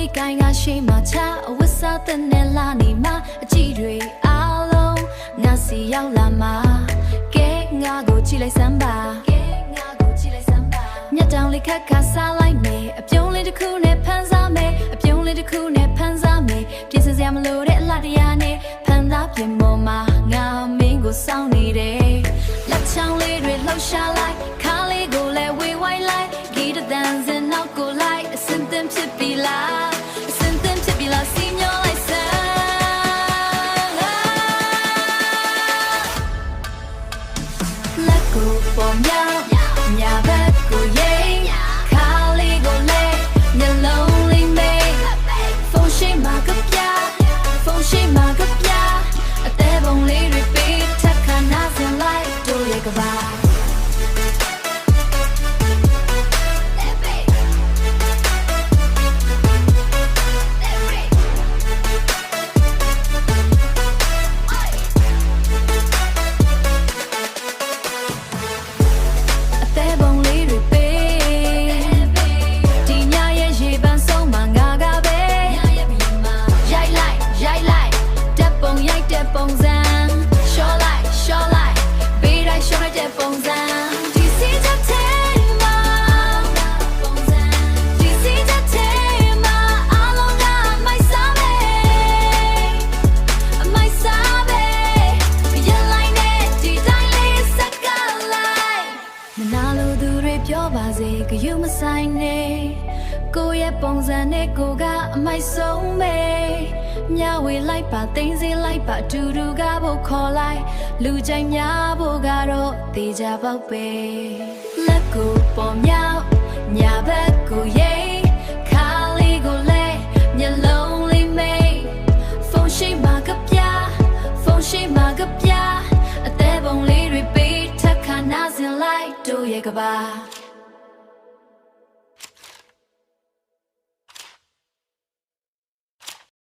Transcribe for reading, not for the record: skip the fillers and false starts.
လေးကိုင်းကရှိမှချအဝတ်စားတဲ့နဲ့လာနေမှာအကြည့်တွေအားလုံးငါစီရောက်လာမှာကဲငါကိုကြည့်လိုက်စမ်းပါညတောင်လေးခက်ခါစားလိုက်မယ်အပြုံးလေးတစ်ခုနဲ့ဖန်စားမယ်အပြုံးလေးတစ်ခုနဲ့ဖန်စားမယ်ပြင်ဆင်စရာမလိုတဲ့အလားတရားနဲ့ဖန်သားပြင်ပေါ်မှာငါမင်းကိုစောင့်နေတယ်လက်ချောင်းလေးတွေလှုပ်ရှားလိုက်ခါလေးကိုလည်းဝေဝိုင်းလိုက်ဂီတသံစင်နောက်ကိုလိုက်အစင်သင်ဖြစ်ပြီလားအစင်သင်ဖြစ်ပြီလားစီမျောလိုက်စမ်းလက်ကိုပေါ်မြောက်ညာဘက်ကိုရေးခါလေးကိုလည်းမျက်လုံးလေးမိတ်ဖုန်းရှိမှကပြဖုန်းရှိမှကပြအသေးပုံလေးတွေပေးထက်ခါနာစင်လိုက်တို့ရဲ့ကဘာပုံစံရှော့လိုက်ပေးတိုင်းရှော့လိုက်တဲ့ပုံစံဒီစီချက်တဲ့မှာပုံစံဒီစီချက်တဲ့မှာအားလုံးကမိုက်စားပဲမိုက်စားပဲရလိုက်နဲ့ဒီတိုင်းလေးစက်ကလိုက်မနာလို့သူတွေပြောပါစေကယူမဆိုင်နဲ့ကိုရဲ့ပုံစံနဲ့ကိုကအမိုက်ဆုံးပဲမြဝေလိုက်ပါသိမ်းစေလိုက်ပါအတူတူကဖို့ခေါ်လိုက်လူကြိုက်များဖို့ကတော့တေချာပေါက်ပဲလက်ကိုပေါ်မြောက်ညာဘက်ကိုရေးခါလေးကိုလည်းမျက်လုံးလေးမိတ်ဖုန်းရှိမှကပြဖုန်းရှိမှကပြအသေးပုံလေးတွေပေးထက်ခါနာစင်လိုက်တို့ရဲ့ကဘာ